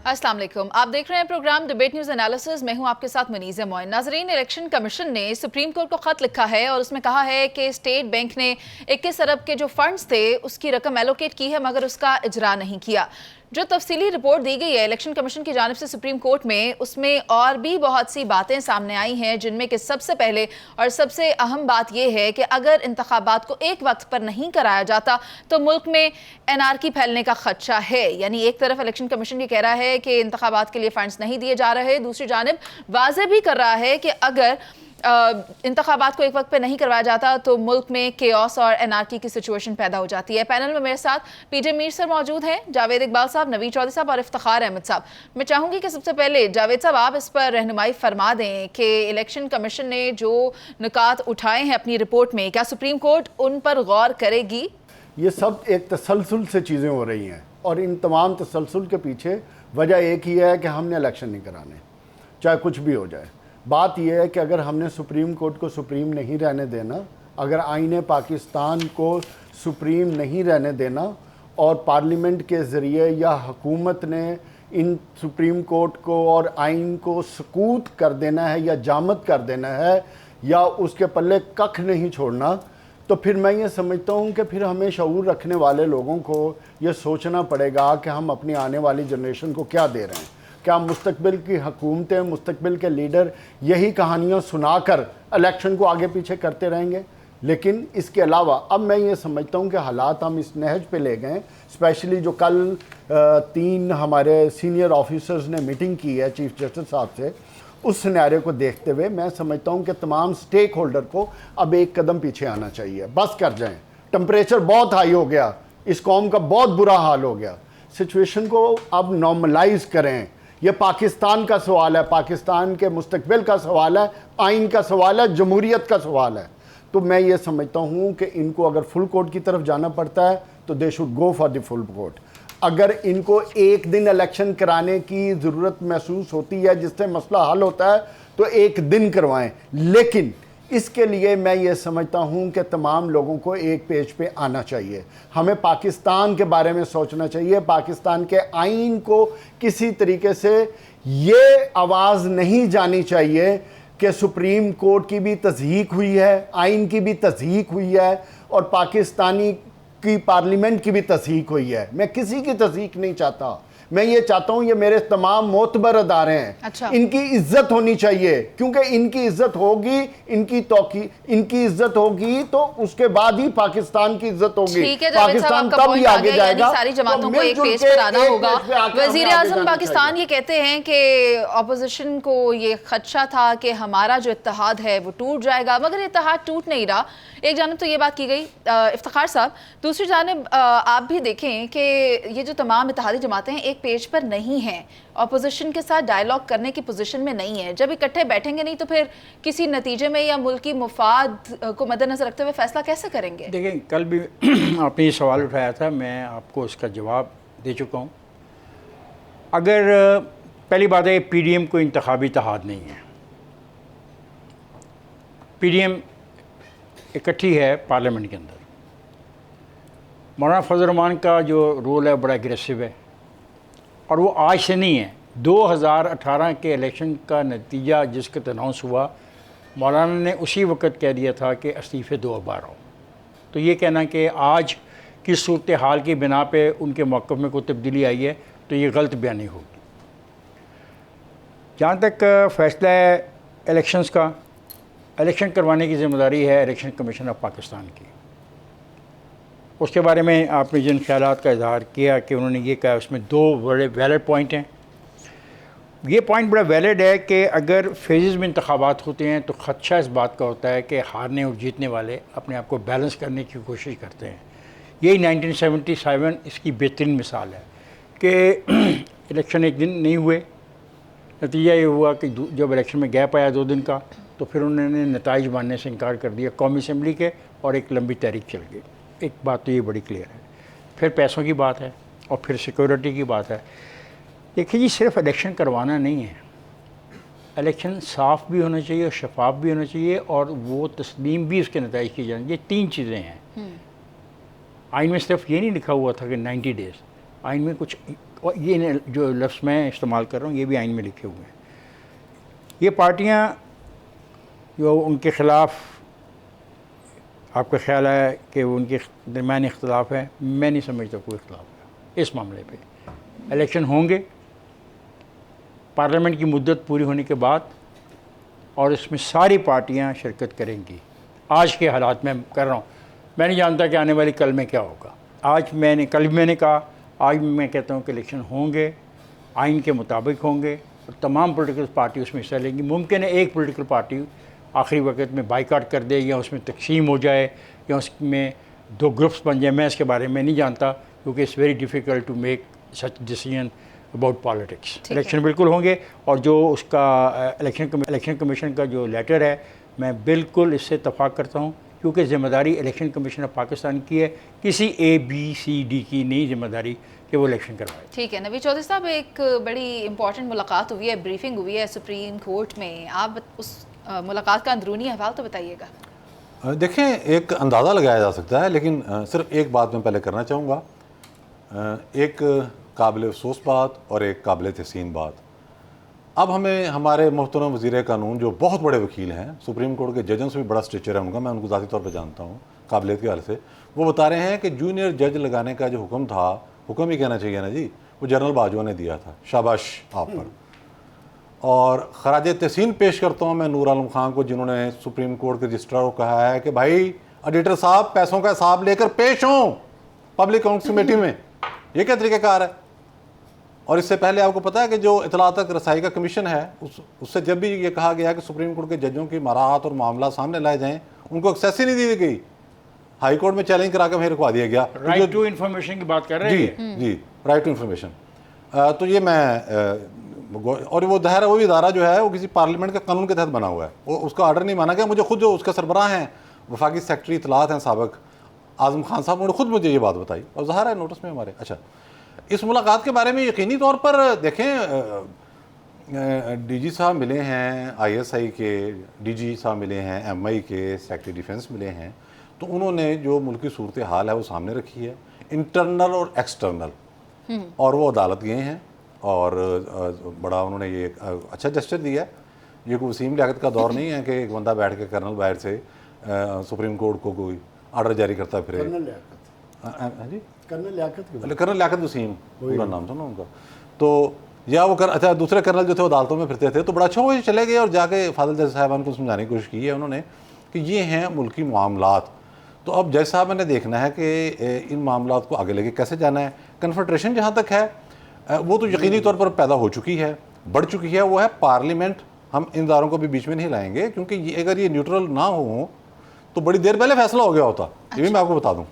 अस्सलाम वालेकुम। आप देख रहे हैं प्रोग्राम डिबेट न्यूज एनालिसिस। मैं हूं आपके साथ मनीज़ मोइन। नाजरीन, इलेक्शन कमीशन ने सुप्रीम कोर्ट को खत लिखा है और उसमें कहा है कि स्टेट बैंक ने 21 अरब के जो फंड्स थे उसकी रकम एलोकेट की है मगर उसका इजरा नहीं किया। जो तफसीली रिपोर्ट दी गई है इलेक्शन कमीशन की जानिब से सुप्रीम कोर्ट में, उसमें और भी बहुत सी बातें सामने आई हैं, जिनमें कि सबसे पहले और सबसे अहम बात यह है कि अगर इंतखाबात को एक वक्त पर नहीं कराया जाता तो मुल्क में एनआरकी फैलने का खदशा है। यानी एक तरफ इलेक्शन कमीशन ये कह रहा है कि इंतखाबात के लिए फंड्स नहीं दिए जा रहे, दूसरी जानिब वाज़ेह भी कर रहा है कि अगर इंतखाबात को एक वक्त पे नहीं करवाया जाता तो मुल्क में केओस और एनआरकी की सिचुएशन पैदा हो जाती है। पैनल में मेरे साथ पीजे मीर सर मौजूद हैं, जावेद इकबाल साहब, नवीद चौधरी साहब और इफ्तिखार अहमद साहब। मैं चाहूंगी कि सबसे पहले जावेद साहब आप इस पर रहनुमाई फरमा दें कि इलेक्शन कमीशन ने जो निकात उठाए हैं अपनी रिपोर्ट में, क्या सुप्रीम कोर्ट उन पर गौर करेगी? ये सब एक तसलसल से चीज़ें हो रही हैं और इन तमाम तसलसल के पीछे वजह एक ही है कि हमने इलेक्शन नहीं कराने, चाहे कुछ भी हो जाए। बात यह है कि अगर हमने सुप्रीम कोर्ट को सुप्रीम नहीं रहने देना, अगर आईन पाकिस्तान को सुप्रीम नहीं रहने देना और पार्लियामेंट के ज़रिए या हुकूमत ने इन सुप्रीम कोर्ट को और आइन को सकूत कर देना है या जामद कर देना है या उसके पल्ले कख नहीं छोड़ना, तो फिर मैं ये समझता हूँ कि फिर हमें शऊर रखने वाले लोगों को ये सोचना पड़ेगा कि हम अपनी आने वाली जनरेशन को क्या दे रहे हैं। क्या मुस्तकबिल की हुकूमतें, मुस्तकबिल के लीडर यही कहानियाँ सुनाकर इलेक्शन को आगे पीछे करते रहेंगे? लेकिन इसके अलावा अब मैं ये समझता हूँ कि हालात हम इस नहज पे ले गए, स्पेशली जो कल 3 हमारे सीनियर ऑफिसर्स ने मीटिंग की है चीफ जस्टिस साहब से, उस सिनेरियो को देखते हुए मैं समझता हूँ कि तमाम स्टेक होल्डर को अब एक कदम पीछे आना चाहिए। बस कर जाएं, टेम्परेचर बहुत हाई हो गया, इस कौम का बहुत बुरा हाल हो गया, सिचुएशन को अब नॉर्मलाइज करें। यह पाकिस्तान का सवाल है, पाकिस्तान के मुस्तकबिल का सवाल है, आइन का सवाल है, जमहूरियत का सवाल है। तो मैं ये समझता हूँ कि इनको अगर फुल कोर्ट की तरफ जाना पड़ता है तो they should go for the full court. अगर इनको एक दिन इलेक्शन कराने की ज़रूरत महसूस होती है जिससे मसला हल होता है तो एक दिन करवाएं, लेकिन इसके लिए मैं ये समझता हूँ कि तमाम लोगों को एक पेज पे आना चाहिए। हमें पाकिस्तान के बारे में सोचना चाहिए, पाकिस्तान के आइन को किसी तरीके से ये आवाज़ नहीं जानी चाहिए कि सुप्रीम कोर्ट की भी तज़हीक हुई है, आइन की भी तज़हीक हुई है और पाकिस्तानी की पार्लियामेंट की भी तस्दीक हुई है। मैं किसी की तस्दीक नहीं चाहता, मैं ये चाहता हूं ये मेरे तमाम मोतबर अदारे हैं। अच्छा। इनकी इज्जत होनी चाहिए, क्योंकि इनकी इज्जत होगी, इनकी इज्जत होगी तो उसके बाद ही पाकिस्तान की इज्जत होगी। पाकिस्तान तब ही आगे जाएगा। सारी जमातों को एक पेज पर आना होगा। वजीर आजम पाकिस्तान ये कहते हैं कि अपोजिशन को ये खदशा था कि हमारा जो इत्तेहाद है वो टूट जाएगा, मगर इत्तेहाद टूट नहीं रहा। एक जानब तो ये बात की गई इफ्तिखार साहब, दूसरी जानब आप भी देखें कि ये जो तमाम इत्तेहादी जमातें हैं एक पेज पर नहीं हैं, अपोजिशन के साथ डायलॉग करने की पोजीशन में नहीं है। जब इकट्ठे बैठेंगे नहीं तो फिर किसी नतीजे में या मुल्क की मुफाद को मद्देनजर रखते हुए फैसला कैसे करेंगे? देखिए, कल भी आपने ये सवाल उठाया था, मैं आपको इसका जवाब दे चुका हूँ। अगर पहली बात है PDM को इंतखाबी इत्तेहाद नहीं है, PDM इकट्ठी है पार्लियामेंट के अंदर। मौलाना फजल रहमान का जो रोल है बड़ा एग्रेसिव है और वो आज से नहीं है। 2018 के इलेक्शन का नतीजा जिसका अनाउंस हुआ, मौलाना ने उसी वक्त कह दिया था कि इस्तीफ़े 2 बार हो। तो ये कहना कि आज की सूरत हाल की बिना पे उनके मौक़िफ़ में कोई तब्दीली आई है तो ये गलत बयानी होगी। जहाँ तक फ़ैसला है इलेक्शंस का, इलेक्शन करवाने की ज़िम्मेदारी है इलेक्शन कमीशन ऑफ पाकिस्तान की। उसके बारे में आपने जिन ख्यालात का इजहार किया कि उन्होंने ये कहा, उसमें 2 बड़े वैलिड पॉइंट हैं। ये पॉइंट बड़ा वैलिड है कि अगर फेज़ में इंतखाबात होते हैं तो ख़दशा इस बात का होता है कि हारने और जीतने वाले अपने आप को बैलेंस करने की कोशिश करते हैं। यही 1977 इसकी बेहतरीन मिसाल है कि इलेक्शन एक दिन नहीं हुए, नतीजा ये हुआ कि जब इलेक्शन में गैप आया 2 दिन का तो फिर उन्होंने नताइज मानने से इनकार कर दिया कौमी असम्बली के और एक लंबी तहरीक चल गई। एक बात तो ये बड़ी क्लियर है। फिर पैसों की बात है और फिर सिक्योरिटी की बात है। देखिए जी, सिर्फ इलेक्शन करवाना नहीं है, इलेक्शन साफ़ भी होना चाहिए और शफाफ भी होना चाहिए और वो तस्लीम भी उसके नताइज की जाए। ये 3 चीज़ें हैं। आइन में सिर्फ ये नहीं लिखा हुआ था कि 90 डेज़, आइन में कुछ, और ये जो लफ्ज़ मैं इस्तेमाल कर रहा हूँ ये भी आइन में लिखे हुए हैं। ये पार्टियाँ जो उनके ख़िलाफ़ आपका ख्याल है कि उनके दरमियान इख्तलाफ है, मैं नहीं समझता कोई इख्तलाफ है इस मामले पे। इलेक्शन होंगे पार्लियामेंट की मुद्दत पूरी होने के बाद, और इसमें सारी पार्टियां शिरकत करेंगी। आज के हालात में कर रहा हूँ, मैं नहीं जानता कि आने वाली कल में क्या होगा। कल भी मैंने कहा, आज मैं कहता हूँ कि इलेक्शन होंगे, आइन के मुताबिक होंगे और तमाम पॉलिटिकल पार्टी उसमें हिस्सा लेंगी। मुमकिन है एक पॉलिटिकल पार्टी आखिरी वक्त में बाइकाट कर दे, या उसमें तकसीम हो जाए, या उसमें दो ग्रुप्स बन जाए। मैं इसके बारे में नहीं जानता, क्योंकि it's very difficult to make such decision about politics. Election बिल्कुल होंगे, और जो उसका इलेक्शन कमीशन का जो लेटर है, मैं बिल्कुल इससे इत्तफाक करता हूँ, क्योंकि ज़िम्मेदारी इलेक्शन कमीशन ऑफ पाकिस्तान की है, किसी ABCD की नहीं ज़िम्मेदारी कि वो इलेक्शन करवाए। ठीक है नवीद चौधरी साहब, एक बड़ी इंपॉर्टेंट मुलाकात हुई है, ब्रीफिंग हुई है सुप्रीम कोर्ट में। आप उस मुलाकात का अंदरूनी अहवाल तो बताइएगा। देखें, एक अंदाज़ा लगाया जा सकता है, लेकिन सिर्फ एक बात मैं पहले करना चाहूँगा, एक काबिल अफसोस बात और एक काबिल तहसीन बात। अब हमें हमारे मोहतरम वज़ीर कानून, जो बहुत बड़े वकील हैं, सुप्रीम कोर्ट के जजों से भी बड़ा स्टेचर है उनका, मैं उनको ज़ाती तौर पर जानता हूँ काबिलियत के हाल से, वो बता रहे हैं कि जूनियर जज लगाने का जो हुक्म था, हुक्म ही कहना चाहिए ना जी, वो जनरल बाजवा ने दिया था। शाबाश आप पर। और खराज तहसीन पेश करता हूँ मैं नूर आलम खान को, जिन्होंने सुप्रीम कोर्ट के रजिस्ट्रार को कहा है कि भाई ऑडिटर साहब पैसों का हिसाब लेकर पेश हों पब्लिक अकाउंट्स कमेटी में। ये क्या तरीक़ाकार है? और इससे पहले आपको पता है कि जो इतलात तक रसाई का कमीशन है, उससे जब भी ये कहा गया कि सुप्रीम कोर्ट के जजों की मराहत और मामला सामने लाए जाएँ, उनको एक्सेस ही नहीं दी गई। हाई कोर्ट में चैलेंज करा के वहीं रखवा दिया गया। राइट टू इन्फॉर्मेशन की बात कर रहे हैं जी, राइट टू इन्फॉर्मेशन। तो ये मैं, और वो दायरा, वो इदारा जो है वो किसी पार्लियामेंट के कानून के तहत बना हुआ है, वो उसका ऑर्डर नहीं माना गया। मुझे खुद जो उसके सरबराह हैं, वफाकी सेक्रेटरी इतलात हैं साबिक आज़म खान साहब, उन्होंने खुद मुझे ये बात बताई, और ज़ाहिर है नोटिस में हमारे। अच्छा, इस मुलाकात के बारे में यकीनी तौर पर देखें, DG साहब मिले हैं, ISI के DG साहब मिले हैं, MI के सेक्रेटरी डिफेंस मिले हैं, तो उन्होंने जो मुल्क की सूरत हाल है वो सामने रखी है, इंटरनल और एक्सटर्नल, और वो अदालत गए हैं, और बड़ा उन्होंने ये अच्छा जेस्चर दिया है। ये कोई वसीम लियाकत का दौर नहीं है कि एक बंदा बैठ के कर्नल बाहर से सुप्रीम कोर्ट को कोई ऑर्डर जारी करता फिर। जी, कर्नल लियाकत वसीम पूरा नाम था ना उनका। तो या वो अच्छा, दूसरे कर्नल जो थे वो अदालतों में फिरते थे, तो बड़ा अच्छा वो चले गए और जाके फाजिल जज साहबान को समझाने की कोशिश की है उन्होंने कि ये हैं मुल्की मामलात। तो अब जज साहब ने देखना है कि इन मामलात को आगे लेके कैसे जाना है। कन्फेडरेशन जहाँ तक है वो तो यकीनी तौर पर पैदा हो चुकी है, बढ़ चुकी है, वो है पार्लियामेंट। हम इन इदारों को भी बीच में नहीं लाएंगे, क्योंकि ये अगर ये न्यूट्रल ना हो तो बड़ी देर पहले फैसला हो गया होता। ये भी मैं आपको बता दूं,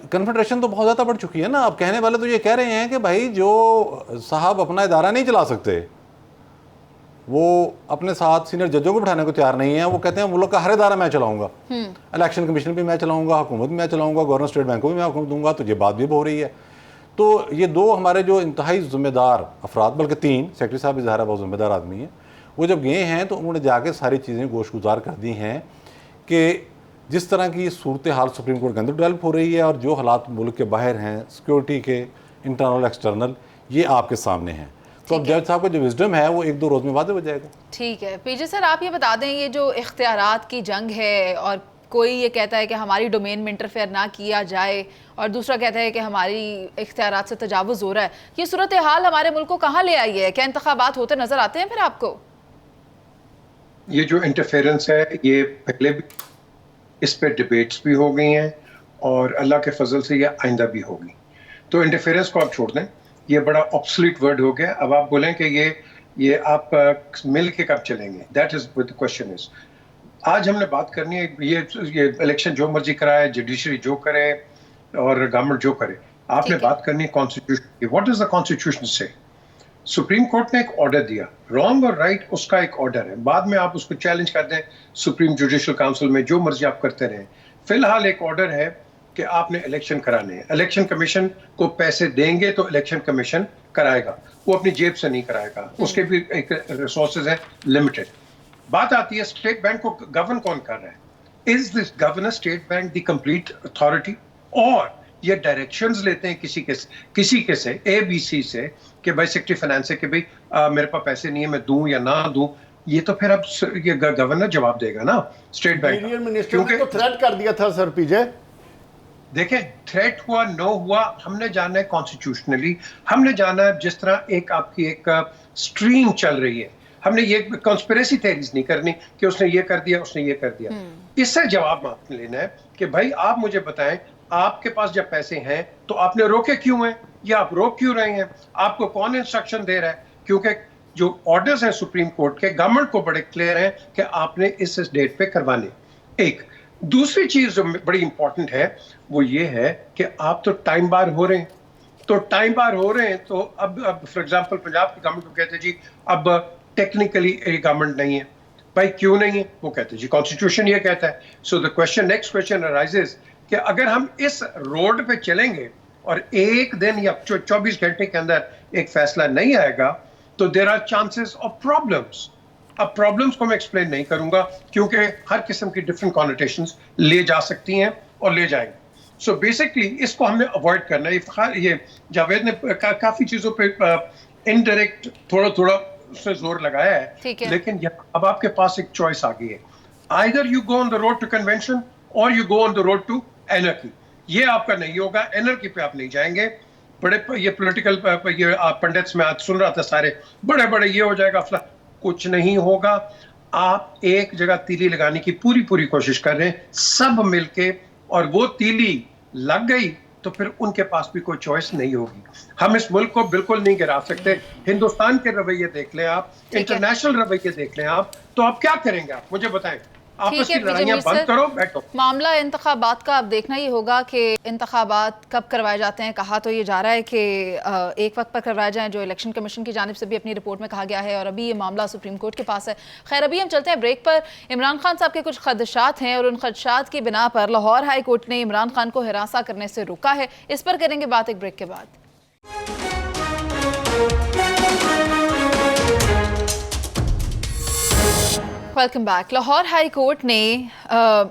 कन्फेडरेशन तो बहुत ज़्यादा बढ़ चुकी है ना। अब कहने वाले तो ये कह रहे हैं कि भाई जो साहब अपना इदारा नहीं चला सकते, वो अपने साथ सीनियर जजों को बिठाने को तैयार नहीं है। वो कहते हैं मुल्क का हर इदारा मैं चलाऊंगा, इलेक्शन कमीशन भी मैं चलाऊंगा, हुकूमत भी मैं चलाऊंगा, गवर्नर स्टेट बैंक को भी मैं हुकूमत दूंगा। तो ये बात भी हो रही है। तो ये दो हमारे जो इंतहाई ज़िम्मेदार अफराद, बल्कि 3, सेक्रेटरी साहब भी ज़ाहिर बहुत ज़िम्मेदार आदमी है, वो जब गए हैं तो उन्होंने जाके सारी चीज़ें गोशगुजार कर दी हैं कि जिस तरह की सूरत हाल सुप्रीम कोर्ट के अंदर डेवलप हो रही है और जो हालात मुल्क के बाहर हैं, सिक्योरिटी के इंटरनल एक्सटर्नल, ये आपके सामने हैं। तो अब जज साहब का जो विजडम है वो 1-2 रोज़ में वादे हो जाएगा। ठीक है पीजे सर, आप ये बता दें, ये जो इख्तियारात की जंग है, और कोई ये कहता है कि हमारी डोमेन में इंटरफेयर ना किया जाए, और दूसरा कहता है कि हमारी इख्तियारात से तजावुज़ हो रहा है, ये सूरत हाल हमारे मुल्क को कहाँ ले आई है? क्या इंतखाबात होते नज़र आते हैं फिर आपको? ये जो इंटरफेरेंस है, ये पहले भी इस पे डिबेट्स भी हो गई हैं, और अल्लाह के फजल से ये आइंदा भी होगी। तो इंटरफेरेंस को आप छोड़ दें, ये बड़ा ऑब्सोलीट वर्ड हो गया। अब आप बोलें कि ये आप मिल के कब चलेंगे, that is what the question is. आज हमने बात करनी है, ये इलेक्शन जो मर्जी कराए, जुडिशरी जो करे और गवर्नमेंट जो करे, आपने बात करनी है कॉन्स्टिट्यूशन की। व्हाट डज द कॉन्स्टिट्यूशन से? सुप्रीम कोर्ट ने एक ऑर्डर दिया, रॉन्ग और राइट उसका एक ऑर्डर है, बाद में आप उसको चैलेंज कर दें सुप्रीम जुडिशल काउंसिल में, जो मर्जी आप करते रहें। फिलहाल एक ऑर्डर है कि आपने इलेक्शन कराने हैं, इलेक्शन कमीशन को पैसे देंगे तो इलेक्शन कमीशन कराएगा, वो अपनी जेब से नहीं कराएगा, उसके भी एक रिसोर्सेज है लिमिटेड। बात आती है स्टेट बैंक को गवर्न कौन कर रहा है? Is this governor state bank the complete authority, और ये डायरेक्शंस लेते हैं किसी के से ABC से कि भाई सेक्रेटरी फाइनेंस से कि भाई मेरे पास पैसे नहीं है, मैं दूं या ना दूं, ये तो फिर अब ये गवर्नर जवाब देगा ना, स्टेट बैंक। इंटीरियर मिनिस्टर ने तो थ्रेट कर दिया था सर पीजे। देखें, थ्रेट हुआ नो हुआ, हमने जाना है कॉन्स्टिट्यूशनली, हमने जाना है जिस तरह एक आपकी एक स्ट्रीम चल रही है। हमने ये कॉन्स्पिरेसी थ्योरीज नहीं करनी कि उसने ये कर दिया, उसने ये कर दिया। इससे जवाब आपने लेना है कि भाई आप मुझे बताएं, आपके पास जब पैसे हैं तो आपने रोके क्यों हैं, या आप रोक क्यों रहे हैं, आपको कौन इंस्ट्रक्शन दे रहा है? क्योंकि जो ऑर्डर्स हैं सुप्रीम कोर्ट के, गवर्नमेंट को बड़े क्लियर हैं कि आपने इस डेट पे करवाने। एक दूसरी चीज जो बड़ी इंपॉर्टेंट है वो ये है कि आप तो टाइम बार हो रहे हैं, तो टाइम बार हो रहे हैं तो अब फॉर एग्जांपल पंजाब की गवर्नमेंट को कहते जी अब टेक्निकली गवर्नमेंट नहीं है। भाई क्यों नहीं है? वो कहते जी कॉन्स्टिट्यूशन ये कहता है। So the question, next question arises कि अगर हम इस रोड पे चलेंगे और एक दिन या 24 घंटे के अंदर एक फैसला नहीं आएगा तो there are chances of problems. अब प्रॉब्लम्स को मैं एक्सप्लेन नहीं करूंगा क्योंकि हर किस्म की डिफरेंट कॉनोटेशंस ले जा सकती हैं और ले जाएंगे। सो बेसिकली इसको हमने अवॉइड करना है। ये जावेद ने काफी चीजों पे इनडायरेक्ट थोड़ा थोड़ा उसने जोर लगाया है, लेकिन अब आपके पास एक चॉइस आ गई है, either you go on the road to convention और you go on the road to anarchy. ये आपका नहीं होगा, एनर्की पे आप नहीं जाएंगे। बड़े ये पॉलिटिकल ये पंडित्स में आज सुन रहा था सारे बड़े बड़े ये हो जाएगा, कुछ नहीं होगा। आप एक जगह तीली लगाने की पूरी कोशिश कर रहे हैं सब मिलके, और वो तीली लग गई तो फिर उनके पास भी कोई चॉइस नहीं होगी। हम इस मुल्क को बिल्कुल नहीं गिरा सकते। हिंदुस्तान के रवैये देख लें आप, इंटरनेशनल रवैये देख लें आप, तो आप क्या करेंगे? आप मुझे बताएं। आपस की लड़ाइयां बंद करो, बैठो। मामला इंतखाबात का अब देखना ही होगा कि इंतखाबात कब करवाए जाते हैं। कहा तो ये जा रहा है कि एक वक्त पर करवाए जाएं, जो इलेक्शन कमीशन की जानिब से भी अपनी रिपोर्ट में कहा गया है, और अभी ये मामला सुप्रीम कोर्ट के पास है। खैर, अभी हम चलते हैं ब्रेक पर। इमरान खान साहब के कुछ खदशात हैं और उन खदशात की बिना पर लाहौर हाई कोर्ट ने इमरान खान को हिरासा करने से रोका है। इस पर करेंगे बात एक ब्रेक के बाद। Welcome back. Lahore high court ने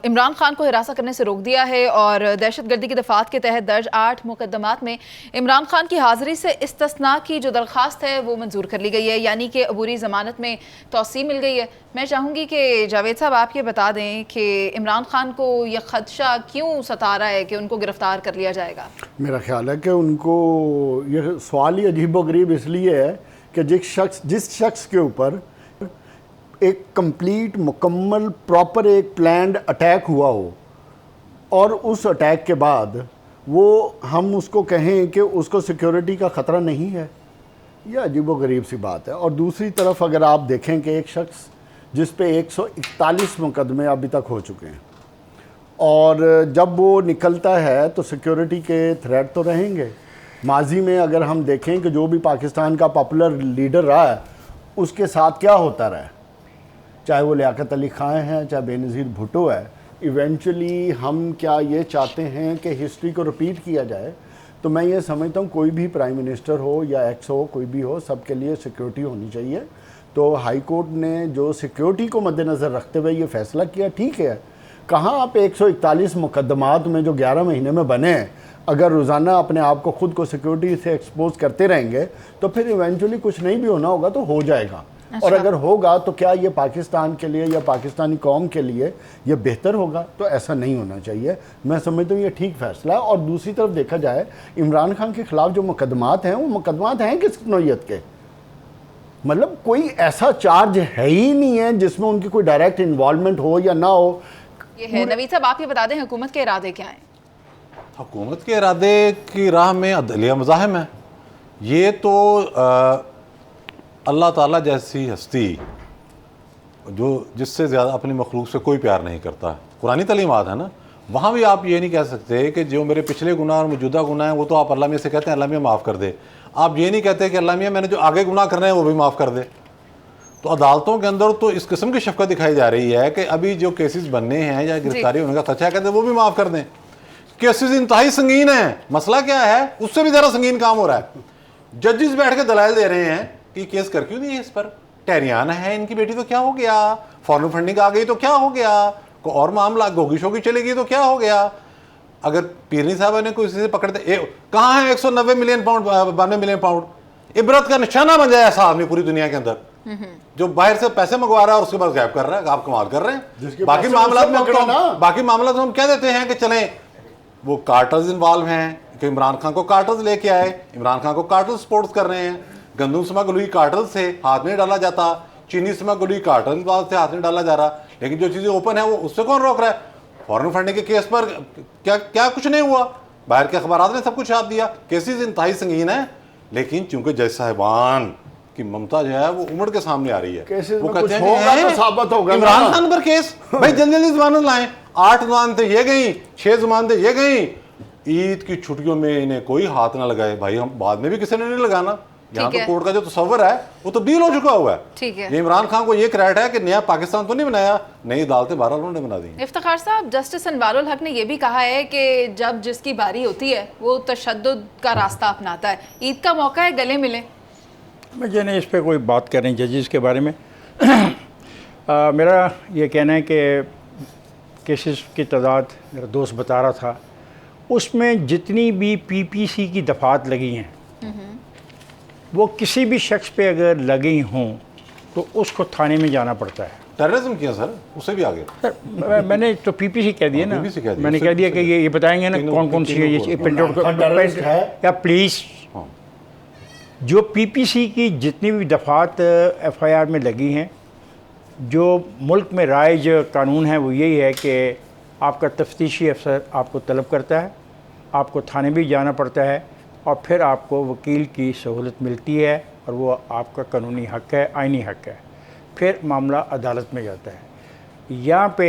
इमरान खान को हिरासत करने से रोक दिया है और दहशतगर्दी की दफात के तहत दर्ज 8 मुकदमात में इमरान खान की हाजिरी से इस्तिस्ना की जो दरख्वास्त है वो मंजूर कर ली गई है, यानी कि अबूरी ज़मानत में तौसीह मिल गई है। मैं चाहूँगी कि जावेद साहब आप ये बता दें कि इमरान खान को यह खदशा क्यों सता रहा है कि उनको गिरफ्तार कर लिया जाएगा? मेरा ख्याल है कि उनको यह सवाल ही अजीबोगरीब इसलिए है कि जिस शख्स के ऊपर एक कंप्लीट मुकम्मल प्रॉपर एक प्लान्ड अटैक हुआ हो और उस अटैक के बाद वो हम उसको कहें कि उसको सिक्योरिटी का ख़तरा नहीं है, यह अजीबोगरीब सी बात है। और दूसरी तरफ अगर आप देखें कि एक शख्स जिस पे 141 मुकदमे अभी तक हो चुके हैं और जब वो निकलता है तो सिक्योरिटी के थ्रेट तो रहेंगे। माजी में अगर हम देखें कि जो भी पाकिस्तान का पॉपुलर लीडर रहा है उसके साथ क्या होता रहा है, चाहे वो लियाकत अली खान हैं, चाहे बेनज़ीर भुट्टो है, इवेंचुअली हम क्या ये चाहते हैं कि हिस्ट्री को रिपीट किया जाए? तो मैं ये समझता हूँ कोई भी प्राइम मिनिस्टर हो या एक्स हो, कोई भी हो, सबके लिए सिक्योरिटी होनी चाहिए। तो हाई कोर्ट ने जो सिक्योरिटी को मद्देनज़र रखते हुए ये फ़ैसला किया, ठीक है। कहाँ आप 141 मुकदमात में जो 11 महीने में बने हैं, अगर रोज़ाना अपने आप को ख़ुद को सिक्योरिटी से एक्सपोज करते रहेंगे तो फिर इवेंचुअली कुछ नहीं भी होना होगा तो हो जाएगा। अच्छा। और अगर होगा तो क्या ये पाकिस्तान के लिए या पाकिस्तानी कौम के लिए ये बेहतर होगा? तो ऐसा नहीं होना चाहिए। मैं समझता हूँ ये ठीक फैसला है। और दूसरी तरफ देखा जाए, इमरान खान के ख़िलाफ़ जो मुकदमात हैं वो मुकदमात हैं किस नौइयत के? मतलब कोई ऐसा चार्ज है ही नहीं है जिसमें उनकी कोई डायरेक्ट इन्वॉल्वमेंट हो या ना हो। ये है नवीद साहब, आप ये बता दें हुकूमत के इरादे क्या हैं? हुकूमत के इरादे की राह में अदलिया मुज़ाहिम है। ये तो अल्लाह ताला जैसी हस्ती जो जिससे ज़्यादा अपनी मखलूक से कोई प्यार नहीं करता, कुरानी तलीमात है ना, वहाँ भी आप ये नहीं कह सकते कि जो मेरे पिछले गुनाह और मौजूदा गुनाह हैं वो तो आप अल्लाह मियाँ से कहते हैं अल्लाह मियाँ माफ़ कर दे। आप ये नहीं कहते कि अल्लाह मियाँ मैंने जो आगे गुनाह करने हैं वो भी माफ़ कर दे। तो अदालतों के अंदर तो इस किस्म की शफ़क़त दिखाई जा रही है कि अभी जो केसेस बनने हैं या गिरफ्तारी होने का खदशा, कहते हैं वो भी माफ़ कर दें। केसेस इंतहाई संगीन है। मसला क्या है, उससे भी ज़्यादा संगीन काम हो रहा है। जजेस बैठ के दलाइल दे रहे हैं कि केस कर क्यों नहीं है, इस पर टहरियान है इनकी बेटी तो क्या हो गया, फॉरेन फंडिंग आ गई तो क्या हो गया, कोई और मामला गोगी शोगी चलेगी तो क्या हो गया। अगर पीरनी साहब ने कोई से पकड़ते, कहाँ है 190 मिलियन पाउंड, 92 मिलियन पाउंड, इबरत का निशाना बन जाए ऐसा आदमी पूरी दुनिया के अंदर, जो बाहर से पैसे मंगवा रहा है और उसके बाद गायब कर रहा है। आप कमाल कर रहे हैं। बाकी मामला में हम कह देते हैं कि चलें वो कार्टल्स इन्वॉल्व हैं, कि इमरान खान को कार्टल्स लेके आए, इमरान खान को कार्टल सपोर्ट कर रहे हैं, गंदम स्मगलुई कार्टल से हाथ में डाला जाता, चीनी स्मगलुई कार्टल से हाथ में डाला जा रहा, लेकिन जो चीज़ें ओपन है वो उससे कौन रोक रहा है? फॉरेन फंडिंग के केस पर क्या कुछ नहीं हुआ, बाहर के अखबार ने सब कुछ छाप दिया, केसेस इंतहाई संगीन है, लेकिन चूंकि जज साहिबान की ममता जो है वो उमड़ के सामने आ रही है, वो कहते हैं तो साबित होगा इमरान खान पर केस, भाई जल्दी जल्दी जमानत लाएं, 8 जमानतें ये गई, 6 जमानतें ये गई, ईद की छुट्टियों में इन्हें कोई हाथ ना लगाए। भाई हम बाद में भी किसी ने नहीं लगाना, यहाँ तो कोर्ट का जो तस्वर है वो तब्दील हो चुका हुआ है। ठीक है, ये इमरान खान को ये क्रेडिट है कि नया पाकिस्तान तो नहीं बनाया, नई अदालतें बहरहाल उन्होंने बना दी। इफ्तिखार साहब, जस्टिस अनवारुल हक ने यह भी कहा है कि जब जिसकी बारी होती है वो तशद्दुद का रास्ता अपनाता है, ईद का मौका है, गले मिले। मुझे नहीं इस पर कोई बात कर रहे हैं जजेस के बारे में। मेरा ये कहना है कि केसेस की तादाद मेरा दोस्त बता रहा था, उसमें जितनी भी पीपीसी की दफ़ात लगी हैं वो किसी भी शख्स पे अगर लगी हों तो उसको थाने में जाना पड़ता है। टेररिज्म किया सर, उससे भी आगे सर मैंने तो पीपीसी कह दिया ना, मैंने कह दिया कि ये बताएंगे ना कौन कौन सी है ये प्रिंट आउट या प्लीज़। जो पीपीसी की जितनी भी दफ़ात एफआईआर में लगी हैं, जो मुल्क में राइज कानून है वो यही है कि आपका तफ्तीशी अफसर आपको तलब करता है, आपको थाने भी जाना पड़ता है और फिर आपको वकील की सहूलत मिलती है और वो आपका कानूनी हक़ है, आइनी हक़ है। फिर मामला अदालत में जाता है। यहाँ पे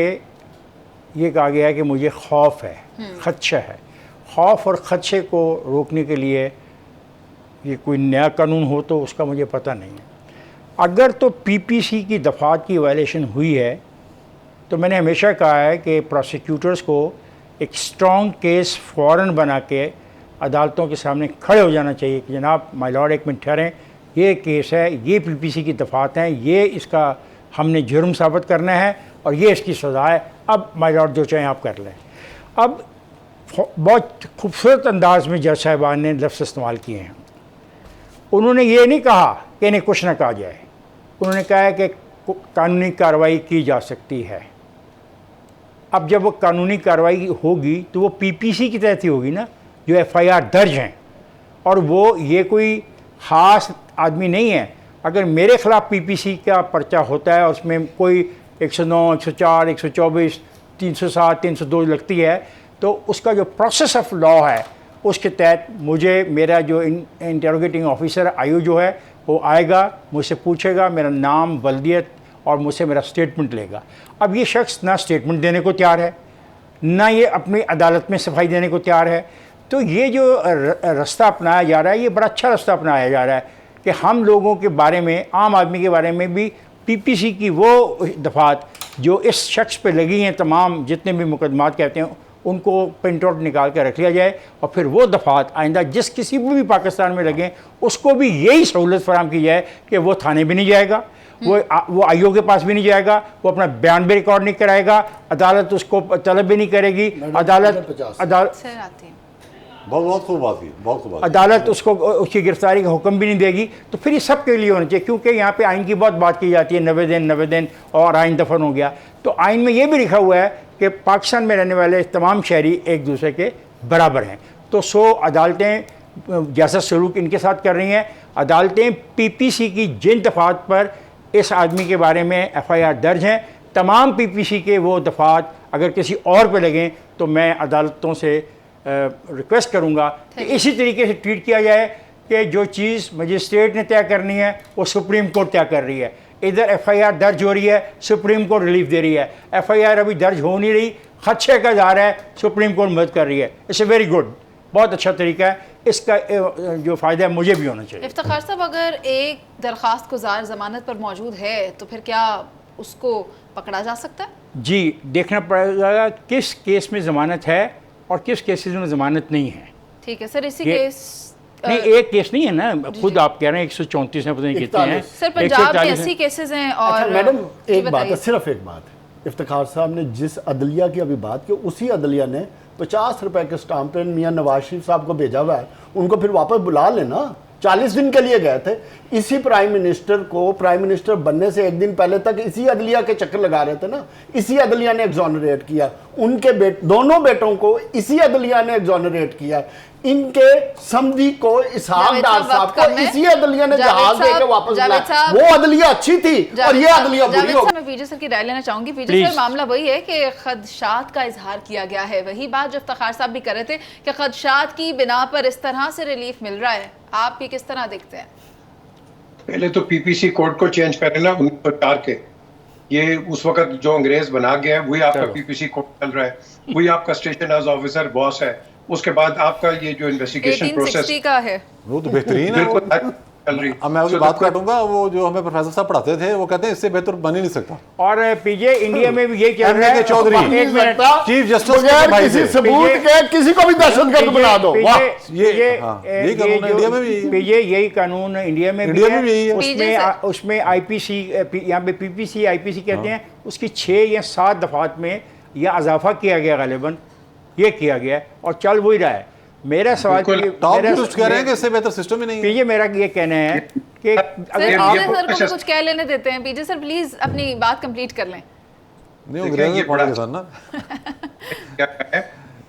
ये कहा गया है कि मुझे खौफ है, खदशा है। खौफ और खदशे को रोकने के लिए ये कोई नया कानून हो तो उसका मुझे पता नहीं है। अगर तो पीपीसी की दफ़ात की वायलेशन हुई है तो मैंने हमेशा कहा है कि प्रोसिक्यूटर्स को एक स्ट्रॉन्ग केस फ़ौरन बना के अदालतों के सामने खड़े हो जाना चाहिए कि जनाब माय लॉर्ड एक मिनट ठहरें, ये केस है, ये पीपीसी की दफ़ात हैं, ये इसका हमने जुर्म साबित करना है और ये इसकी सज़ा है, अब माय लॉर्ड जो चाहें आप कर लें। अब बहुत खूबसूरत अंदाज में जज साहिबान ने लफ्ज़ इस्तेमाल किए हैं। उन्होंने ये नहीं कहा कि इन्हें कुछ ना कहा जाए, उन्होंने कहा है कि कानूनी कार्रवाई की जा सकती है। अब जब वो कानूनी कार्रवाई होगी तो वो पीपीसी की तहत ही होगी ना, जो एफआईआर दर्ज हैं, और वो ये कोई ख़ास आदमी नहीं है। अगर मेरे ख़िलाफ़ पीपीसी का पर्चा होता है और उसमें कोई 109, 104, 124, 307, 302 लगती है तो उसका जो प्रोसेस ऑफ लॉ है उसके तहत मुझे मेरा जो इंटरोगेटिंग ऑफिसर आयु जो है वो आएगा, मुझसे पूछेगा मेरा नाम, वल्दियत और मुझसे मेरा स्टेटमेंट लेगा। अब ये शख्स ना स्टेटमेंट देने को तैयार है, ना ये अपनी अदालत में सफाई देने को तैयार है। तो ये जो रास्ता अपनाया जा रहा है ये बड़ा अच्छा रास्ता अपनाया जा रहा है कि हम लोगों के बारे में, आम आदमी के बारे में भी पीपीसी की वो दफ़ात जो इस शख्स पे लगी हैं, तमाम जितने भी मुकदमात कहते हैं उनको प्रिंट आउट निकाल कर रख लिया जाए और फिर वो दफ़ात आइंदा जिस किसी भी पाकिस्तान में लगें उसको भी यही सहूलत फराहम की जाए कि वो थाने भी नहीं जाएगा, वो आईओ के पास भी नहीं जाएगा, वो अपना बयान भी रिकॉर्ड नहीं कराएगा, अदालत उसको तलब भी नहीं करेगी, बहुत खूब बात की, बहुत खूब बात। अदालत उसको उसकी गिरफ्तारी का हुक्म भी नहीं देगी। तो फिर ये सब के लिए होना चाहिए, क्योंकि यहाँ पे आइन की बहुत बात की जाती है, 90 दिन और आइन दफन हो गया। तो आइन में ये भी लिखा हुआ है कि पाकिस्तान में रहने वाले तमाम शहरी एक दूसरे के बराबर हैं। तो अदालतें जैसा सलूक इनके साथ कर रही हैं, अदालतें पीपीसी की जिन दफ़ात पर इस आदमी के बारे में एफआईआर दर्ज हैं, तमाम पीपीसी के वो दफ़ात अगर किसी और पे लगें तो मैं अदालतों से रिक्वेस्ट करूंगा कि इसी तरीके से ट्रीट किया जाए कि जो चीज़ मजिस्ट्रेट ने तय करनी है वो सुप्रीम कोर्ट तय कर रही है। इधर एफआईआर दर्ज हो रही है, सुप्रीम कोर्ट रिलीफ दे रही है, एफआईआर अभी दर्ज हो नहीं रही, खदशे का इज़हार है, सुप्रीम कोर्ट मदद कर रही है। इट्स ए वेरी गुड, बहुत अच्छा तरीका है, इसका जो फ़ायदा है मुझे भी होना चाहिए। इफ्तिखार साहब, अगर एक दरख्वास्त गुजार ज़मानत पर मौजूद है तो फिर क्या उसको पकड़ा जा सकता है? जी, देखना पड़ेगा किस केस में ज़मानत है और किस केसेस में ज़मानत नहीं है। ठीक है सर, इसी केस नहीं, एक केस नहीं है ना, खुद आप कह रहे हैं 134 में पता नहीं कितने हैं सर, पंजाब के 80 केसेस हैं। और अच्छा मैडम, एक बात है, सिर्फ एक बात है, इफ्तिखार साहब ने जिस अदलिया की अभी बात की उसी अदलिया ने 50 रुपए के स्टाम्प पे मियाँ नवाज शरीफ साहब को भेजा हुआ है, उनको फिर वापस बुला लेना। 40 दिन के लिए गए थे। इसी प्राइम मिनिस्टर को प्राइम मिनिस्टर बनने से एक दिन पहले तक इसी अदलिया के चक्कर लगा रहे थे ना, इसी अदलिया ने एग्जॉनरेट किया उनके दोनों बेटों को, इसी अदलिया ने एग्जॉनरेट किया। इनके समधी को, इसहाक डार साहब को इसी अदलिया ने जहाज देके वापस बुलाया। वो अदलिया अच्छी थी और ये अदलिया बुरी हो गई। मैं पीजे सर की राय लेना चाहूंगी। पीजे सर, मामला वही है कि खदशात का इजहार किया गया है, वही बात जो इफ्तिखार साहब भी कर रहे थे कि खदशात की बिना पर इस तरह से रिलीफ मिल रहा है, आप ये किस तरह देखते हैं? पहले तो पीपीसी कोड को चेंज करें ना 1904 के, ये उस वक्त जो अंग्रेज बना गया है वही आपका पीपीसी कोड चल रहा है, वही आपका स्टेशन हाउस ऑफिसर बॉस है। उसके बाद आपका ये जो इन्वेस्टिगेशन प्रोसेस 1860 का है, वो तो बेहतरीन है। बिल्कुल चल रही। अब मैं उसकी बात काटूंगा, वो जो हमें प्रोफेसर साहब पढ़ाते थे वो कहते हैं इससे बेहतर बन ही नहीं सकता। और पीजे इंडिया में भी ये चल रहा है। चौधरी एक मिनट, चीफ जस्टिस बगैर किसी सबूत के किसी को भी दहशतगर्द बना दो। वाह, यही कानून इंडिया में भी, पीजे यही कानून इंडिया में भी है। उसमें आईपीसी, यहाँ पे पीपीसी आईपीसी कहते हैं, उसकी 6 या 7 दफात में यह इजाफा किया गया, गालिबन ये किया गया और चल वही रहा है। मेरा सवाल कह रहे हैं कि इससे बेहतर सिस्टम ही नहीं है। पीजे मेरा ये कहना है कि अगर आप सर को कुछ कह लेने देते हैं। पीजे सर प्लीज अपनी बात कंप्लीट कर लें। क्या है,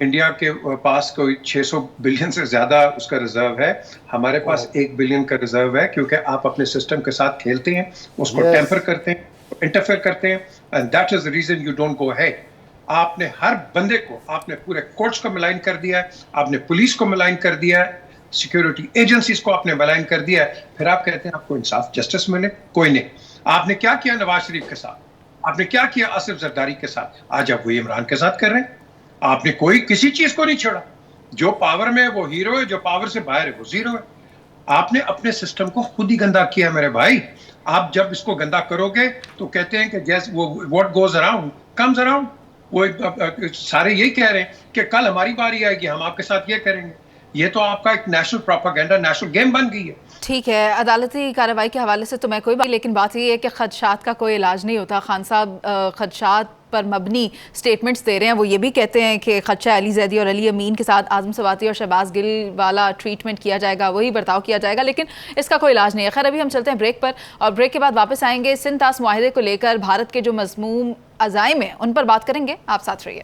इंडिया के पास कोई 600 बिलियन से ज्यादा उसका रिजर्व है, हमारे पास 1 बिलियन का रिजर्व है, क्योंकि आप अपने सिस्टम के साथ खेलते हैं, उसको टेम्पर करते हैं, इंटरफेयर करते हैं, and that is the reason you don't go ahead. आपने हर बंदे को, आपने पूरे कोर्ट्स को मलाइन कर दिया है, आपने पुलिस को मलाइन कर दिया है, सिक्योरिटी एजेंसीज को आपने मलाइन कर दिया है, फिर आप कहते हैं आपको इंसाफ जस्टिस मिले? कोई नहीं। आपने क्या किया नवाज शरीफ के साथ, आपने क्या किया आसिफ जरदारी के साथ, आज आप वही इमरान के साथ कर रहे हैं। आपने कोई किसी चीज को नहीं छोड़ा। जो पावर में है वो हीरो है, जो पावर से बाहर है वो जीरो है। आपने अपने सिस्टम को खुद ही गंदा किया मेरे भाई। आप जब इसको गंदा करोगे तो कहते हैं कि जैसे वो what goes around comes around. वो सारे यही कह रहे हैं कि कल हमारी बारी आएगी, हम आपके साथ ये करेंगे। ये तो आपका एक नेशनल प्रोपेगेंडा, नेशनल गेम बन गई है। ठीक है, अदालती कार्रवाई के हवाले से तो मैं कोई बात, लेकिन बात ये है कि खदशात का कोई इलाज नहीं होता। खान साहब खदशात पर मबनी स्टेटमेंट्स दे रहे हैं। वो ये भी कहते हैं कि खदशा अली जैदी और अली अमीन के साथ आजम सवाती और शहबाज गिल वाला ट्रीटमेंट किया जाएगा, वही बर्ताव किया जाएगा, लेकिन इसका कोई इलाज नहीं है। खैर, अभी हम चलते हैं ब्रेक पर और ब्रेक के बाद वापस आएंगे। सिंध तास मुआहिदे को लेकर भारत के जो मज़मूम अज़ाइम हैं उन पर बात करेंगे। आप साथ रहिए।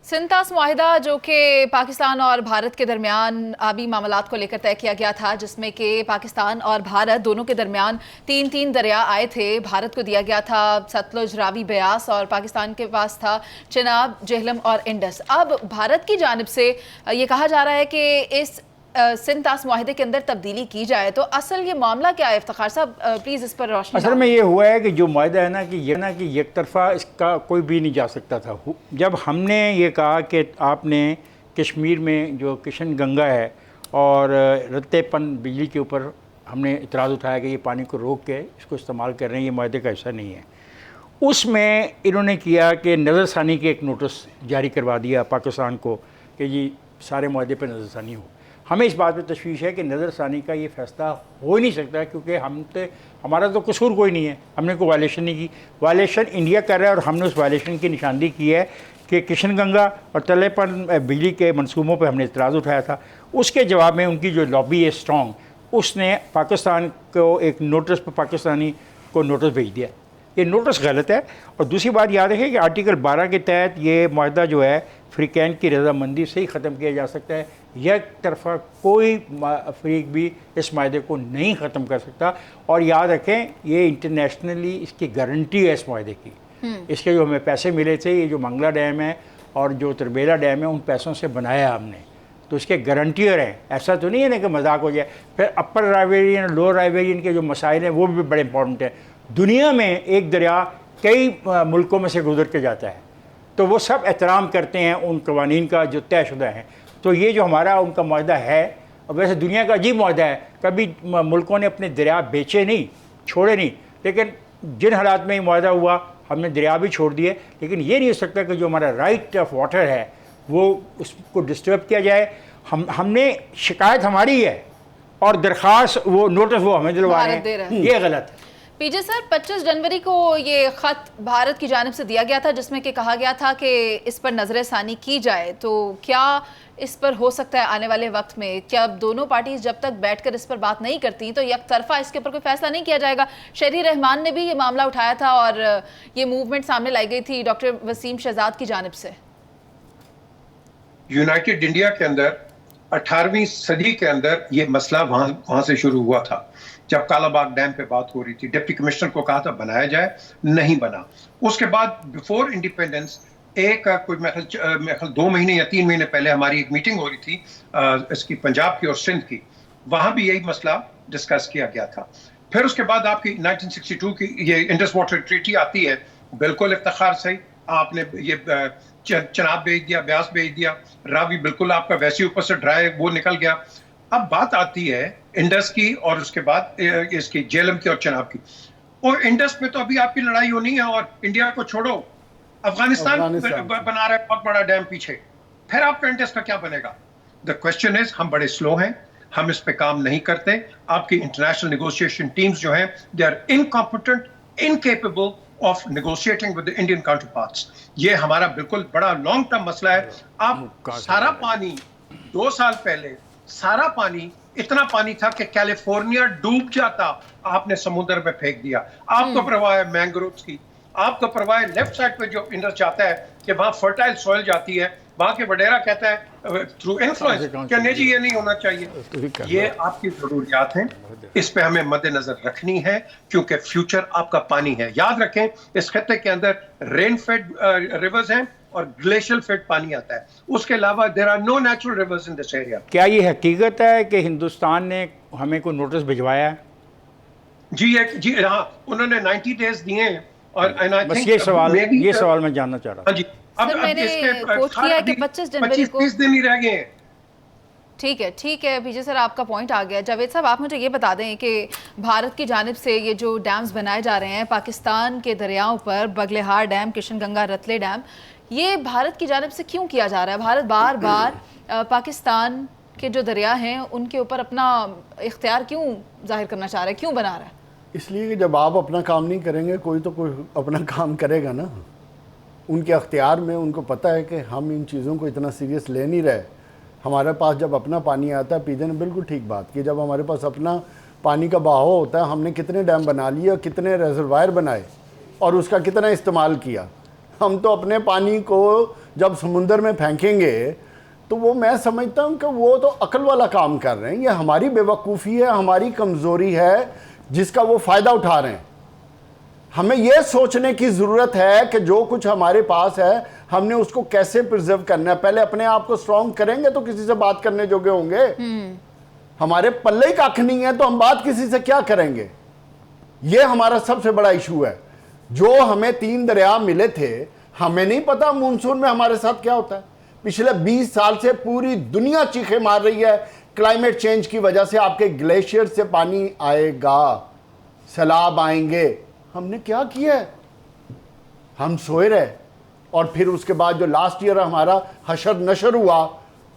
सिंध तास मुआहिदा जो कि पाकिस्तान और भारत के दरमियान आबी मामलात को लेकर तय किया गया था, जिसमें कि पाकिस्तान और भारत दोनों के दरमियान 3 दरिया आए थे। भारत को दिया गया था सतलुज, रावी, ब्यास और पाकिस्तान के पास था चिनाब, जेहलम और इंडस। अब भारत की जानिब से ये कहा जा रहा है कि इस सिंध तास मुआहिदे के अंदर तब्दीली की जाए, तो असल ये मामला क्या है? इफ्तिखार साहब प्लीज़ इस पर रोशनी। असल में ये हुआ है कि जो मुआहिदा है ना कि एक तरफा इसका कोई भी नहीं जा सकता था। जब हमने ये कहा कि आपने कश्मीर में जो किशन गंगा है और रत्तेपन बिजली के ऊपर हमने इतराज़ उठाया कि ये पानी को रोक के इसको इस्तेमाल कर रहे हैं, ये मुआहिदे का हिस्सा नहीं है। उसमें इन्होंने किया कि नज़रसानी के एक नोटिस जारी करवा दिया पाकिस्तान को कि जी सारे मुआहिदे पर नज़रसानी हो। हमें इस बात पे तशवीश है कि नज़रसानी का ये फ़ैसला हो ही नहीं सकता, क्योंकि हमारा तो कसूर कोई नहीं है, हमने कोई वायलेशन नहीं की। वायलेशन इंडिया कर रहा है और हमने उस वायलेशन की निशानदी की है कि किशन गंगा और तलेपन बिजली के मनसूबों पर हमने इतराज़ उठाया था। उसके जवाब में उनकी जो लॉबी है स्ट्रॉन्ग, उसने पाकिस्तान को एक नोटिस पर पाकिस्तानी को नोटिस भेज दिया। ये नोटिस गलत है। और दूसरी बात याद रखें कि आर्टिकल 12 के तहत ये मुआहिदा जो है फ्रीकैन की रजामंदी से ही ख़त्म किया जा सकता है। एक तरफा कोई फरीक भी इस मुआहिदे को नहीं ख़त्म कर सकता। और याद रखें, ये इंटरनेशनली इसकी गारंटी है इस मुआहिदे की। इसके जो हमें पैसे मिले थे, ये जो मंगला डैम है और जो तरबेला डैम है, उन पैसों से बनाया हमने, तो इसके गारंटियर हैं। ऐसा तो नहीं है ना कि मजाक हो जाए। फिर अपर राइवेरियन, लोअर राइवेरियन के जो मसाइल हैं वो भी बड़े इंपॉर्टेंट हैं। दुनिया में एक दरिया कई मुल्कों में से गुजर के जाता है, तो वो सब एहतराम करते हैं उन कवानीन का जो तयशुदा हैं। तो ये जो हमारा उनका मुआहिदा है, और वैसे दुनिया का अजीब मुआहिदा है, कभी मुल्कों ने अपने दरिया बेचे नहीं, छोड़े नहीं, लेकिन जिन हालात में ये मुआहिदा हुआ हमने दरिया भी छोड़ दिए। लेकिन ये नहीं हो सकता कि जो हमारा राइट ऑफ वाटर है वो उसको डिस्टर्ब किया जाए। हमने शिकायत हमारी है और दरख्वास्त वो नोटिस वो हमें दिलवा रहे हैं, ये गलत है। पीजे सर, 25 जनवरी को ये खत भारत की जानिब से दिया गया था जिसमें कि कहा गया था कि इस पर नजरसानी की जाए, तो क्या इस पर हो सकता है आने वाले वक्त में, क्या दोनों पार्टीज जब तक बैठकर इस पर बात नहीं करती तो एक तरफा इसके ऊपर कोई फैसला नहीं किया जाएगा? शहरी रहमान ने भी ये मामला उठाया था और ये मूवमेंट सामने लाई गई थी डॉक्टर वसीम शहजाद की जानिब से। यूनाइटेड इंडिया के अंदर 18वीं सदी के अंदर ये मसला वहां से शुरू हुआ था, जब कालाबाग डैम पे बात हो रही थी। डिप्टी कमिश्नर को कहा था बनाया जाए, नहीं बना। उसके बाद बिफोर इंडिपेंडेंस कोई मेरे ख्याल 2 महीने या 3 महीने पहले हमारी एक मीटिंग हो रही थी इसकी पंजाब की और सिंध की, वहां भी यही मसला डिस्कस किया गया था। फिर उसके बाद आपकी 1962 की ये इंडस वाटर ट्रीटी आती है, बिल्कुल इफ्तिखार से आपने ये चनाब भेज दिया, ब्यास भेज दिया, रावी बिल्कुल आपका वैसे ऊपर से ड्राई वो निकल गया। अब बात आती है इंडस की और उसके बाद इसकी जेलम की और चनाब की। और इंडस में तो अभी आपकी लड़ाई होनी है और इंडिया को छोड़ो, अफगानिस्तान बना रहा है बहुत बड़ा डैम पीछे, फिर आपका इंडस का क्या बनेगा? द क्वेश्चन इज, हम बड़े स्लो हैं, हम इस पे काम नहीं करते। आपकी इंटरनेशनल नेगोशिएशन टीम्स जो हैं, they are incompetent, incapable of negotiating with the Indian counterparts. ये हमारा बिल्कुल बड़ा लॉन्ग टर्म मसला है। आप सारा पानी 2 साल पहले सारा पानी, इतना पानी था कि कैलिफोर्निया डूब जाता, आपने समुद्र में फेंक दिया। आपको परवाह है मैंग्रोव्स की, आपको परवाह है लेफ्ट साइड पे जो इंडस जाता है कि वहां फर्टाइल सॉइल जाती है, वहां के वडेरा कहता है थ्रू इन्फ्लुएंस क्या नहीं जी ये नहीं होना चाहिए। ये आपकी जरूरियात हैं, इस पे हमें मद्देनजर रखनी है क्योंकि फ्यूचर आपका पानी है। याद रखें इस खत्ते के अंदर रेन फेड रिवर्स हैं और ग्लेशियल फेड पानी आता है, उसके अलावा there are no natural rivers in this area. क्या ये हकीकत है कि हिंदुस्तान ने हमें कोई नोटिस भिजवाया है? जी हाँ, उन्होंने 90 डेज दिए हैं और बस ये सवाल मैं जानना चाह रहा हूँ। हाँ जी, अब मैंने कोट किया है कि 25 जनवरी को 25 दिन ही रह गए हैं। ठीक है पीजे सर, आपका पॉइंट आ गया। जावेद साहब, आप मुझे ये बता दें कि भारत की जानिब से ये जो डैम्स बनाए जा रहे हैं पाकिस्तान के दरियाओं पर, बगलेहार डैम, किशन गंगा रतले डैम, ये भारत की जानिब से क्यों किया जा रहा है? भारत बार बार पाकिस्तान के जो दरिया हैं उनके ऊपर अपना इख्तियार क्यों जाहिर करना चाह रहा है, क्यों बना रहा है? इसलिए कि जब आप अपना काम नहीं करेंगे कोई तो कोई अपना काम करेगा ना। उनके अख्तियार में, उनको पता है कि हम इन चीज़ों को इतना सीरियस ले नहीं रहे। हमारे पास जब अपना पानी आता है, पीजे ने बिल्कुल ठीक बात की, जब हमारे पास अपना पानी का बहाव होता है, हमने कितने डैम बना लिए, कितने रेजरवायर बनाए और उसका कितना इस्तेमाल किया। हम तो अपने पानी को जब समुंदर में फेंकेंगे तो वो, मैं समझता हूँ कि वो तो अकल वाला काम कर रहे हैं। ये हमारी बेवकूफ़ी है, हमारी कमज़ोरी है जिसका वो फ़ायदा उठा रहे हैं। हमें यह सोचने की ज़रूरत है कि जो कुछ हमारे पास है हमने उसको कैसे प्रिजर्व करना है। पहले अपने आप को स्ट्रॉन्ग करेंगे तो किसी से बात करने जोगे होंगे। हमारे पल्ले ही कख नहीं है तो हम बात किसी से क्या करेंगे? ये हमारा सबसे बड़ा इशू है। जो हमें 3 दरिया मिले थे, हमें नहीं पता मानसून में हमारे साथ क्या होता है। पिछले 20 साल से पूरी दुनिया चीखे मार रही है क्लाइमेट चेंज की वजह से। आपके ग्लेशियर से पानी आएगा, सैलाब आएंगे। हमने क्या किया है? हम सोए रहे और फिर उसके बाद जो लास्ट ईयर हमारा हशर नशर हुआ,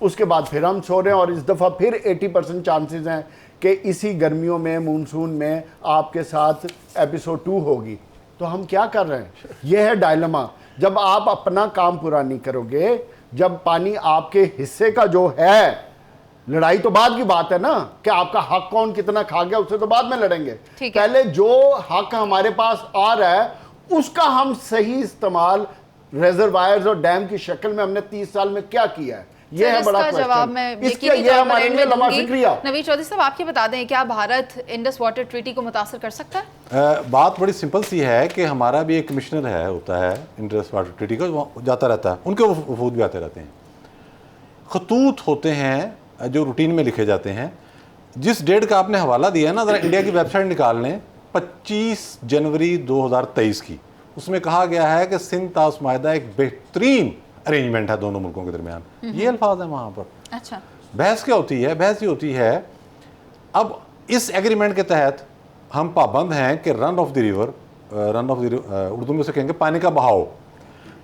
उसके बाद फिर हम सो रहे हैं। और इस दफ़ा फिर 80% चांसेस हैं कि इसी गर्मियों में, मानसून में आपके साथ एपिसोड 2 होगी। तो हम क्या कर रहे हैं? यह है डायलेमा। जब आप अपना काम पूरा नहीं करोगे, जब पानी आपके हिस्से का जो है, लड़ाई तो बाद की बात है ना कि आपका हक कौन कितना खा गया, उससे तो बाद में लड़ेंगे। पहले जो हक हमारे पास आ रहा है उसका हम सही इस्तेमाल रिजर्वायर्स और डैम की शक्ल में हमने 30 साल में क्या किया है, ये है बड़ा जवाब। मैं नवीद चौधरी साहब, आपके बता दें, क्या भारत इंडस वाटर ट्रीटी को मुतासर कर सकता है? बात बड़ी सिंपल सी है कि हमारा भी एक कमिश्नर है, होता है इंडस वाटर ट्रीटी का, जाता रहता है, उनके वफूद भी आते रहते हैं। खतूत होते हैं जो रूटीन में लिखे जाते हैं। जिस डेट का आपने हवाला दिया है ना, ज़रा इंडिया की वेबसाइट निकाल लें, 25 जनवरी 2023 की। उसमें कहा गया है कि सिंध ताश माहिदा एक बेहतरीन अरेंजमेंट है दोनों मुल्कों के दरमियान। ये अल्फाज है वहाँ पर। अच्छा, बहस क्या होती है? बहस ये होती है, अब इस एग्रीमेंट के तहत हम पाबंद हैं कि run of the river, Urdu में उसे कहेंगे पानी का बहाव।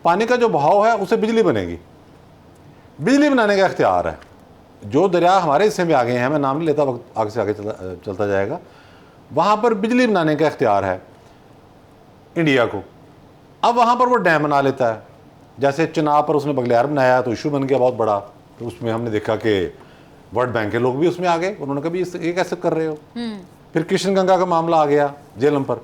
पानी का जो बहाव है उसे बिजली बनेगी, बिजली बनाने का इख्तियार है। जो दरिया हमारे हिस्से में आ गए हैं, मैं नाम नहीं लेता, वक्त आगे से आगे चलता जाएगा, वहाँ पर बिजली बनाने का इख्तियार है इंडिया को। अब वहाँ पर वो डैम बना लेता है, जैसे चिनाब पर उसने बगलियार बनाया तो इशू बन गया बहुत बड़ा। तो उसमें हमने देखा कि वर्ल्ड बैंक के लोग भी उसमें आ गए, उन्होंने कहा ये कैसे कर रहे हो। फिर कृष्ण गंगा का मामला आ गया जेलम पर।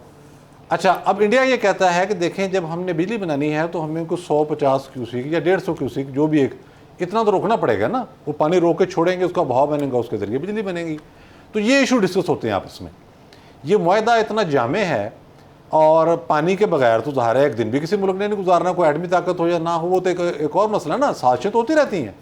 अच्छा, अब इंडिया ये कहता है कि देखें जब हमने बिजली बनानी है तो हमें कुछ 150 क्यूसिक या 150 क्यूसिक जो भी एक इतना तो रोकना पड़ेगा ना, वो पानी रोक के छोड़ेंगे, उसका बहाव बनेगा, उसके जरिए बिजली बनेगी। तो ये इशू डिस्कस होते हैं आपस में। ये मुआहदा इतना जामे है और पानी के बगैर तो ज़ाहिर है एक दिन भी किसी मुल्क ने नहीं गुजारना, कोई एटमी ताकत हो या ना हो, वो तो एक और मसला ना, साजिशें तो होती रहती हैं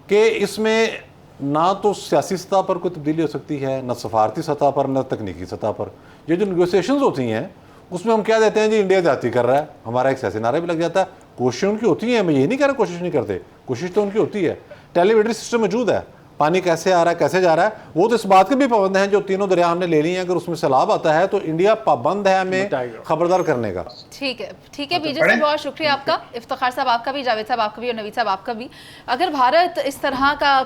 कि इसमें ना तो सियासी सतह पर कोई तब्दीली हो सकती है, ना सफारती सतह पर, ना तकनीकी सतह पर। ये जो नेगोशिएशंस होती हैं उसमें हम क्या देते हैं जी इंडिया जाती कर रहा है, हमारा एक सियासी नारा भी लग जाता है। कोशिश उनकी होती है, मैं ये नहीं कह रहा कोशिश नहीं करते, कोशिश तो उनकी होती है। टेलीमेट्री सिस्टम मौजूद है, पानी कैसे आ रहा है कैसे जा रहा है, वो तो इस बात के भी पाबंद हैं जो तीनों दरिया हमने ले ली हैं, अगर उसमें सैलाब आता है तो इंडिया पाबंद है हमें खबरदार करने का। ठीक है बीजे साहब, बहुत शुक्रिया आपका, इफ्तिखार साहब आपका भी, जावेद साहब आपका भी और नवीद साहब आपका भी। अगर भारत इस तरह का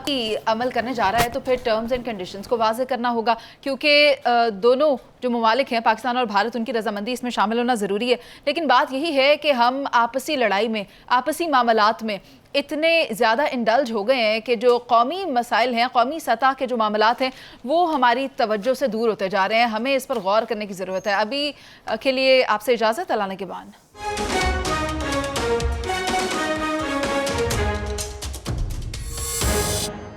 अमल करने जा रहा है तो फिर टर्म्स एंड कंडीशंस को वाज़ेह करना होगा, क्योंकि दोनों जो ममालिक हैं पाकिस्तान और भारत, उनकी रजामंदी इसमें शामिल होना ज़रूरी है। लेकिन बात यही है कि हम आपसी लड़ाई में, आपसी मामलात में इतने ज़्यादा इंडल्ज हो गए हैं कि जो कौमी मसाइल हैं, कौमी सतह के जो मामलात हैं, वो हमारी तवज्जो से दूर होते जा रहे हैं। हमें इस पर गौर करने की ज़रूरत है। अभी के लिए आपसे इजाज़त, अल्लाह के बाद।